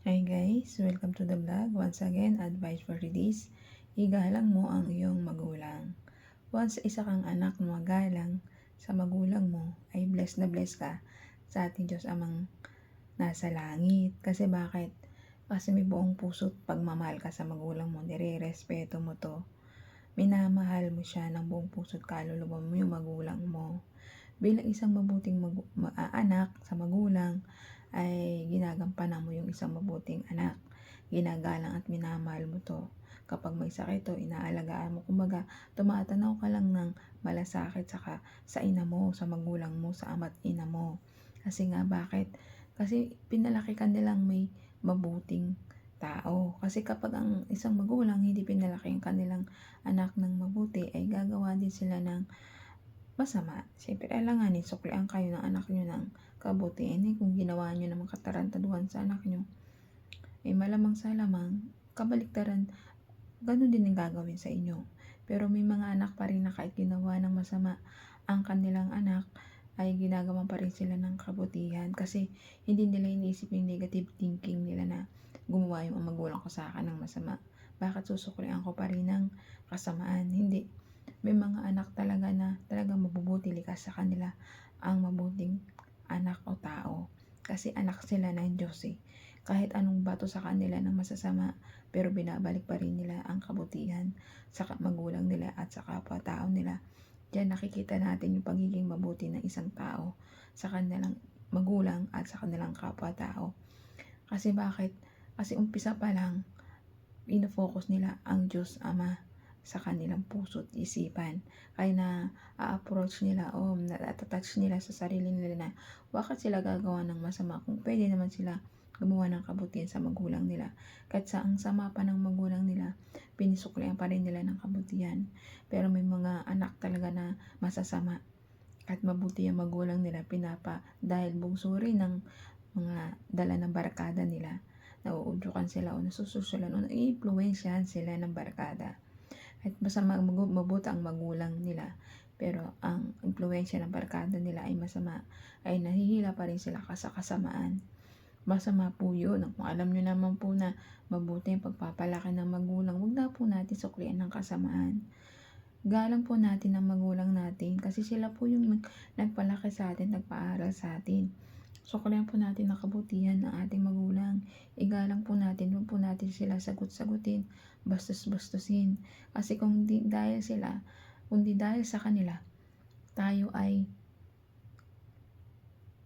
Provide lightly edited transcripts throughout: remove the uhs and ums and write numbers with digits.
Hi guys, welcome to the vlog. Once again, advice for today's, igalang mo ang iyong magulang. Once isa kang anak na magalang sa magulang mo, ay blessed na blessed ka sa ating Diyos amang nasa langit. Kasi bakit? Kasi may buong puso't pagmamahal ka sa magulang mo, nire-respeto mo to. Minamahal mo siya ng buong puso't kaluluwa mo yung magulang mo. Bilang isang mabuting anak sa magulang, ay ginagampanan mo yung isang mabuting anak. Ginagalang at minamahal mo to. Kapag may sakit to, inaalagaan mo. Kumbaga, tumatanaw ka lang ng malasakit sa ina mo, sa magulang mo, sa ama't ina mo. Kasi nga, bakit? Kasi pinalaki ka nilang may mabuting tao. Kasi kapag ang isang magulang hindi pinalaki ang kanilang anak ng mabuti, ay gagawa din sila ng masama. Siyempre, alanganin, suklian kayo ng anak nyo ng kabutihan. Kung ginawa nyo naman katarantaduhan sa anak nyo, malamang sa lamang, kabaliktaran, ganun din ang gagawin sa inyo. Pero may mga anak pa rin na kahit ginawa ng masama ang kanilang anak, ay ginagawa pa rin sila ng kabutihan. Kasi hindi nila iniisip yung negative thinking nila na gumawa yung magulang ko sa akin ng masama. Bakit susuklian ko pa rin ng kasamaan? Hindi. May mga anak talaga na talagang mabubuti, likas sa kanila ang mabuting anak o tao. Kasi anak sila ng Diyos eh. Kahit anong bato sa kanila ng masasama, pero binabalik pa rin nila ang kabutihan sa magulang nila at sa kapwa-tao nila. Diyan nakikita natin yung pagiging mabuti ng isang tao sa kanilang magulang at sa kanilang kapwa-tao. Kasi bakit? Kasi umpisa pa lang, ino-focus nila ang Diyos Ama sa kanilang puso't isipan. Kaya na a-approach nila o na-attach nila sa sarili nila na bakit sila gagawa ng masama kung pwede naman sila gumawa ng kabutihan sa magulang nila. Kahit sa ang sama pa ng magulang nila, pinisuklian pa rin nila ng kabutihan. Pero may mga anak talaga na masasama. At mabuti ang magulang nila, dahil bugso rin ng mga dala ng barkada nila, nauudyukan sila o nasususulan o nai-influensyahan sila ng barkada. At basta mabuti ang magulang nila, pero ang impluensya ng barkada nila ay masama, ay nahihila pa rin sila sa kasamaan. Masama po yun. Kung alam nyo naman po na mabuti ang pagpapalaki ng magulang, huwag na po natin suklian ng kasamaan. Galang po natin ang magulang natin kasi sila po yung nagpalaki sa atin, nagpaaral sa atin. Suklian po natin ang kabutihan ng ating magulang. Igalang po natin, huwag po natin sila sagot-sagutin, bastos-bastusin. Kasi kung di dahil sa kanila, tayo ay,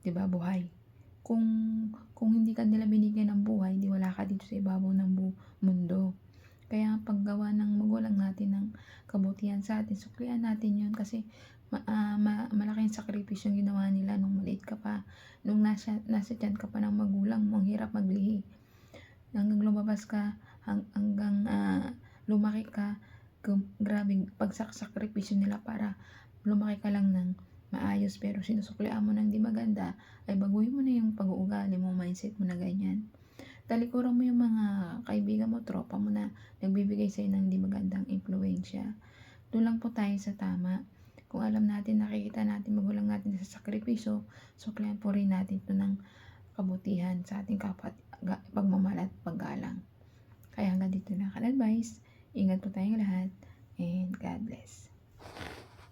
'di ba, buhay. Kung hindi ka nila binigyan ng buhay, di wala ka dito sa ibabaw ng mundo. Kaya ang paggawa ng magulang natin ng kabutihan sa atin, suklian natin yun kasi malaking sakripisyo yung ginawa nila nung maliit ka pa, nung nasa tiyan ka pa ng magulang mo, ang hirap maglihi. Hanggang lumabas ka, hanggang lumaki ka, grabe pagsakripisyo nila para lumaki ka lang ng maayos, pero sinusuklian mo ng di maganda, ay baguhin mo na yung pag-uugali mo, mindset mo na ganyan. Talikuran mo yung mga kaibigan mo, tropa mo na nagbibigay sa'yo ng di magandang impluensya. Doon lang po tayo sa tama. Kung alam natin, nakikita natin magulang natin sa sakripisyo, suklian po rin natin ito ng kabutihan sa ating kapwa, pagmamahal at paggalang. Kaya hanggang dito na ka-advice. Ingat po tayong lahat and God bless.